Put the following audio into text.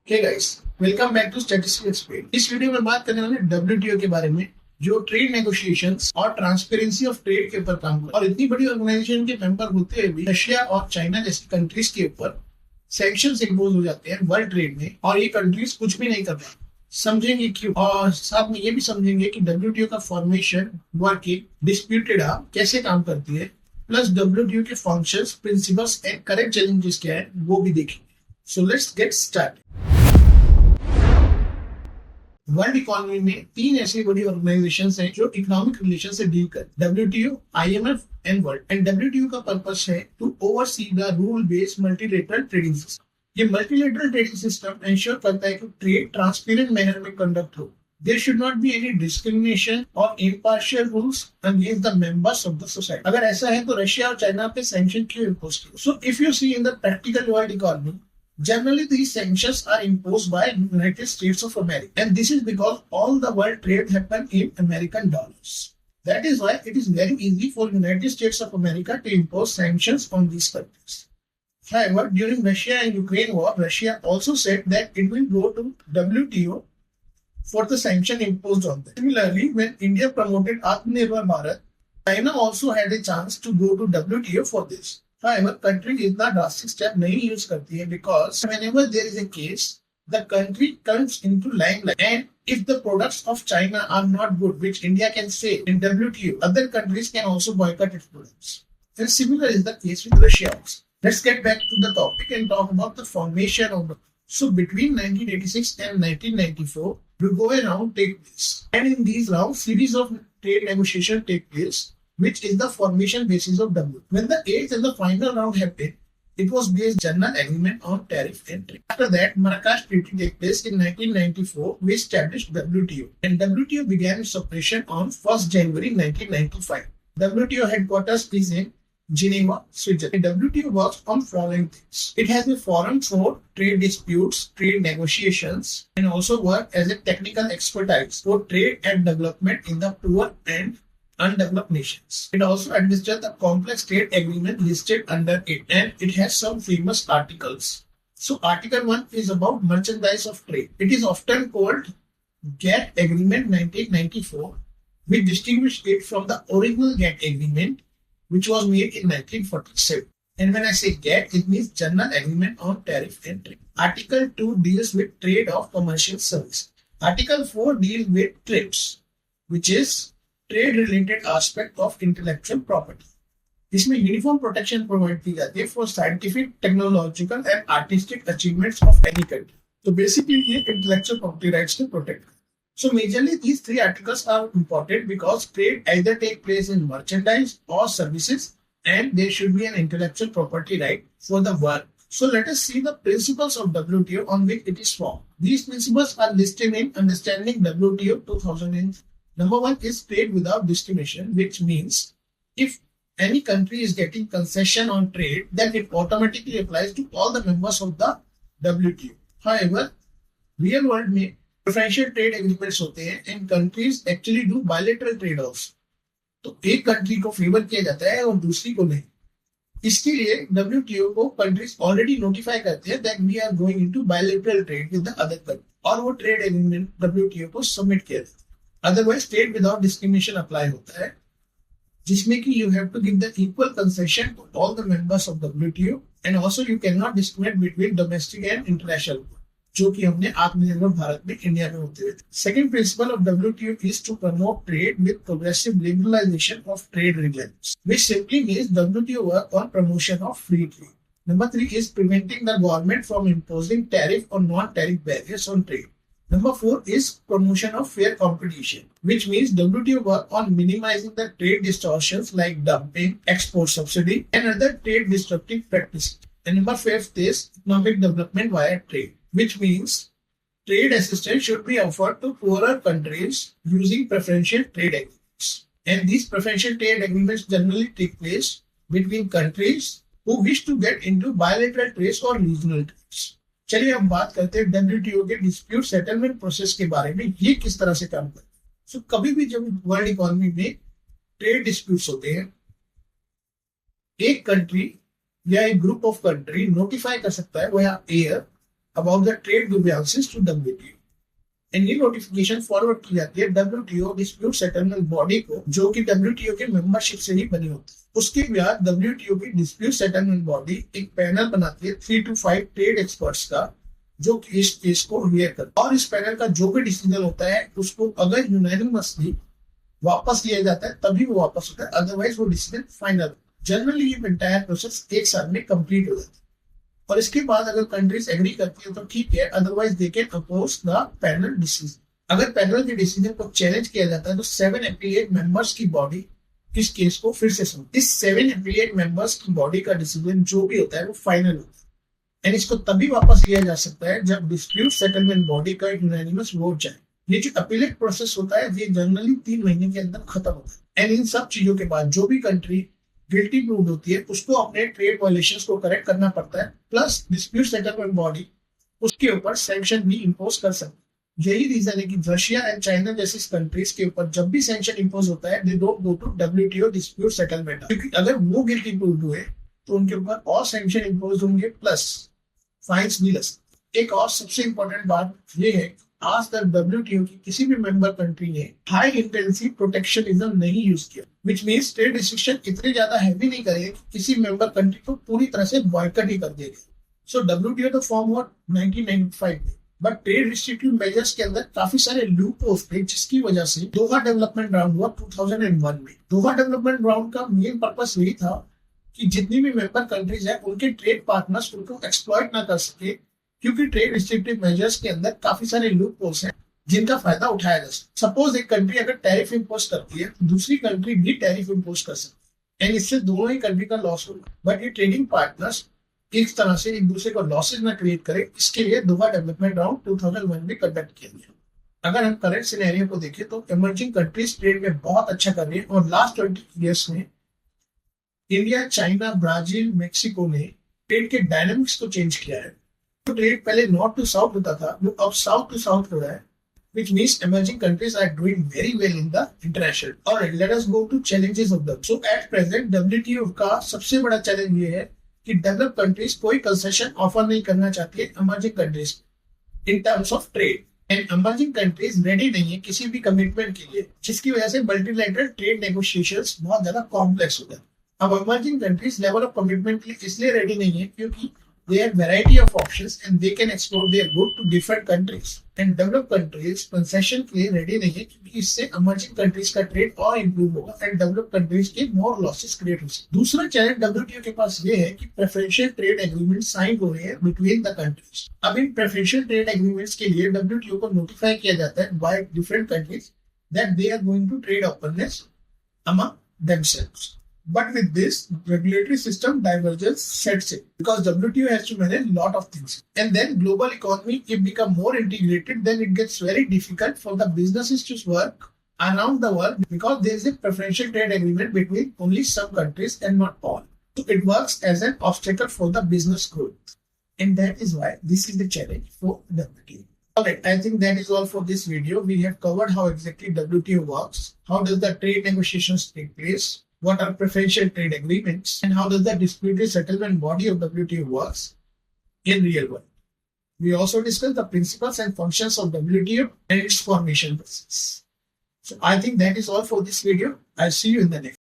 Hey guys, welcome back to statistics explain. इस video में बात करने वाले डब्ल्यूटीओ के बारे में, जो ट्रेड नेगोशिएशंस और ट्रांसपेरेंसी ऑफ ट्रेड के ऊपर काम करता है। और इतनी बड़ी ऑर्गेनाइजेशन के मेंबर होते हुए भी रशिया और चाइना जैसी कंट्रीज के ऊपर सैंक्शंस इम्पोज हो जाते हैं वर्ल्ड ट्रेड में, और ये कंट्रीज कुछ भी नहीं कर रहा। समझेंगे क्यों, और साथ में ये भी समझेंगे कि डब्ल्यूटीओ का फॉर्मेशन, वर्किंग, डिस्प्यूटेड कैसे काम करती है, प्लस डब्ल्यूटीओ के functions, principles and correct challenges क्या है वो भी देखेंगे। So let's get start. World economy में तीन ऐसी बड़ी ऑर्गेनाइजेशन हैं जो इकोनॉमिक रिलेशन से डील कर, WTO, IMF and world. And WTO का पर्पस है to oversee the rule based multilateral trading system. ये मल्टीलेटरल ट्रेडिंग सिस्टम इंश्योर करता है कि ट्रेड ट्रांसपेरेंट मैनर में कंडक्ट हो। There should not be any discrimination or impartial rules against the members of the society. अगर ऐसा है तो रशिया और चाइना पे सैंक्शन क्यों इम्पोज किए? So if you see in the practical world economy, generally these sanctions are imposed by United States of America, and this is because all the world trade happen in American dollars. That is why it is very easy for United States of America to impose sanctions on these countries. However, during Russia and Ukraine war, Russia also said that it will go to WTO for the sanction imposed on them. Similarly, when India promoted Atmanirbhar Bharat, China also had a chance to go to WTO for this. However, country इतना drastic step नहीं use करती है, because whenever there is a case, the country comes into limelight, and if the products of China are not good, which India can say in WTO, other countries can also boycott its products. And similar is the case with Russia also. Let's get back to the topic and talk about the formation of the. So between 1986 and 1994, we go around take place, and in these rounds, series of trade negotiation take place, which is the formation basis of WTO. When the eighth and the final round happened, it was based general agreement on tariff and trade. After that, Marrakesh Treaty take place in 1994, which established WTO, and WTO began its operation on 1st January 1995. WTO headquarters is in Geneva, Switzerland. WTO works on following things. It has a forum for trade disputes, trade negotiations, and also work as a technical expertise for trade and development in the poor and undeveloped nations. It also administers the complex trade agreement listed under it, and it has some famous articles. So Article 1 is about merchandise of trade. It is often called GATT Agreement 1994, which distinguished it from the original GATT Agreement, which was made in 1947. And when I say GATT, it means General Agreement on Tariff and Trade. Article 2 deals with trade of commercial services. Article 4 deals with TRIPS, which is trade-related aspect of intellectual property. इसमें uniform protection provide की जाती है for scientific, technological and artistic achievements of any country. तो basically ये intellectual property rights को protect. So majorly these three articles are important because trade either take place in merchandise or services, and there should be an intellectual property right for the work. So let us see the principles of WTO on which it is formed. These principles are listed in Understanding WTO 2000. Number one is trade without discrimination, which means if any country is getting concession on trade, then it automatically applies to all the members of the WTO. However, real world में preferential trade agreements होते हैं, and countries actually do bilateral trade offs. तो एक country को favour किया जाता है और दूसरी को नहीं। इसके लिए डब्ल्यूटीओ को कंट्रीज ऑलरेडी नोटिफाई करते हैं that we are going into bilateral trade with the other country, और वो ट्रेड एग्रीमेंट डब्ल्यूटीओ को सबमिट किया जाता है। Otherwise trade without discrimination apply होता है, जिसमें कि you have to give the equal concession to all the members of WTO, and also you can not discriminate between domestic and international, जो कि हमने आत्मनिर्भर भारत में इंडिया में होते हुए। Second principle of WTO is to promote trade with progressive liberalization of trade relations, which simply means WTO work on promotion of free trade. Number 3 is preventing the government from imposing tariff or non-tariff barriers on trade. Number 4 is promotion of fair competition, which means WTO work on minimizing the trade distortions like dumping, export subsidy, and other trade disruptive practices. And number 5 is economic development via trade, which means trade assistance should be offered to poorer countries using preferential trade agreements. And these preferential trade agreements generally take place between countries who wish to get into bilateral trades or regional trades. चलिए हम बात करते हैं WTO के dispute settlement process के बारे में, ये किस तरह से काम करता है। सो कभी भी जब वर्ल्ड इकोनॉमी में ट्रेड डिस्प्यूट्स होते हैं, एक कंट्री या एक ग्रुप ऑफ कंट्री नोटिफाई कर सकता है, वो air about the trade grievances to WTO. And ये नोटिफिकेशन फॉरवर्ड की जाती है WTO डिस्प्यूट सेटलमेंट बॉडी को, जो कि WTO के मेंबरशिप से ही बनी होती है। उसके बाद WTO की डिस्प्यूट सेटलमेंट बॉडी एक पैनल बनाती है 3 to 5 ट्रेड एक्सपर्ट्स का, जो इस केस को हियर करता है। और इस पैनल का जो भी डिसीजन होता है उसको अगर यूनानिमसली वापस लिया जाता है तभी वो वापस होता है, अदरवाइज वो डिसीजन फाइनल। जनरली ये एंटायर प्रोसेस एक साल में कंप्लीट हो जाता है और इसके बाद अगर कंट्रीज एग्री करती है तो ठीक है, otherwise they can oppose the panel decision. अगर पैनल के डिसीजन को चैलेंज किया जाता है तो 7 एफिलिएट मेंबर्स की बॉडी इस केस को फिर से सुनती है। इस 7 एफिलिएट मेंबर्स की बॉडी का डिसीजन जो भी होता है वो फाइनल होता है एंड इसको तभी वापस लिया जा सकता है जब डिस्प्यूट सेटलमेंट बॉडी का यूनानिमस वोट जाए। ये जो अपीलेट प्रोसेस होता है ये जनरली 3 महीने के अंदर खत्म होता है एंड इन सब चीजों के बाद जो भी कंट्री गिल्टी प्रूव्ड होती है उसको अपने ट्रेड वायलेशंस को करेक्ट करना पड़ता है, प्लस डिस्प्यूट सेटलमेंट बॉडी उसके ऊपर सैंक्शन भी इंपोज कर सकती है। यही रीजन है कि रशिया एंड चाइना जैसी कंट्रीज के ऊपर जब भी सैंक्शन इंपोज होता है they don't go to WTO dispute settlement, क्योंकि अगर वो गिल्टी प्रूव्ड हुए तो उनके ऊपर और सैंक्शन इंपोज होंगे प्लस फाइन्स भी लग सकते। एक और सबसे इंपॉर्टेंट बात ये है, आज तक WTO की किसी भी मेंबर कंट्री ने हाई इंटेंसिव प्रोटेक्शनिज्म नहीं यूज किया, विच मींस ट्रेड रिस्ट्रिक्शन इतने ज्यादा हैवी नहीं करे कि किसी मेंबर कंट्री को पूरी तरह से बॉयकॉट ही कर देगा। सो WTO तो फॉर्म हुआ 1995 में, बट ट्रेड रिस्ट्रिक्टिव मेजर्स के अंदर काफी सारे लूप होल्स थे, जिसकी वजह से दोहा डेवलपमेंट राउंड हुआ 2001 में। दोहा डेवलपमेंट राउंड का मेन पर्पस यही था कि जितनी भी मेंबर कंट्रीज है उनके ट्रेड पार्टनर्स उनको एक्सप्लॉइट ना कर सके, क्योंकि ट्रेड रिस्ट्रिक्टिव मेजर्स के अंदर काफी सारे लूप होल्स हैं जिनका फायदा उठाया जा सकता। सपोज एक कंट्री अगर टैरिफ इंपोज करती है तो दूसरी कंट्री भी टैरिफ इंपोज कर सकती है एंड इससे दोनों ही कंट्री का लॉस होगा, बट ये ट्रेडिंग पार्टनर्स एक तरह से एक दूसरे को लॉसेज ना क्रिएट करे, इसके लिए दोहा डेवलपमेंट राउंड 2001 में कंडक्ट किया गया। अगर हम करंट सिनेरियो को देखें तो इमर्जिंग कंट्रीज ट्रेड में बहुत अच्छा कर रही है और लास्ट 20 ईयर्स में इंडिया, चाइना, ब्राजील, मेक्सिको ने ट्रेड के डायनामिक्स को चेंज किया है। तो ट्रेड पहले नॉर्थ टू साउथ होता था, वो अब साउथ टू साउथ हो रहा है, which means emerging countries are doing very well in the international. Alright, let us go to challenges of them. So at present WTO का सबसे बड़ा चैलेंज ये है कि डेवलप कंट्रीज कोई कंसेशन ऑफर नहीं करना चाहती है emerging countries in terms of trade, and emerging countries ready नहीं है किसी भी कमिटमेंट के लिए, जिसकी वजह से मल्टीलैटरल ट्रेड नेगोशिएशंस बहुत ज्यादा कॉम्प्लेक्स हो जाते हैं। अब emerging countries level of commitment के लिए इसलिए रेडी नहीं है क्योंकि they have variety of options and they can export their good to different countries, and developed countries concession के लिए ready नहीं है क्योंकि इससे emerging countries का ट्रेड और improve होगा and developed countries के more losses create हो सकते। दूसरा चैलेंज WTO के पास ये है कि preferential trade agreement साइन हो रहे हैं between the countries। अब इन preferential trade agreements के लिए WTO को notify किया जाता है by different countries that they are going to trade openness among themselves। But with this, regulatory system divergence sets in because WTO has to manage a lot of things. And then global economy, if become more integrated, then it gets very difficult for the businesses to work around the world because there is a preferential trade agreement between only some countries and not all. So it works as an obstacle for the business growth. And that is why this is the challenge for WTO. Alright, I think that is all for this video. We have covered how exactly WTO works, how does the trade negotiations take place, what are preferential trade agreements, and how does the disputed settlement body of WTO works in real world. We also discussed the principles and functions of WTO and its formation process. So I think that is all for this video. I'll see you in the next.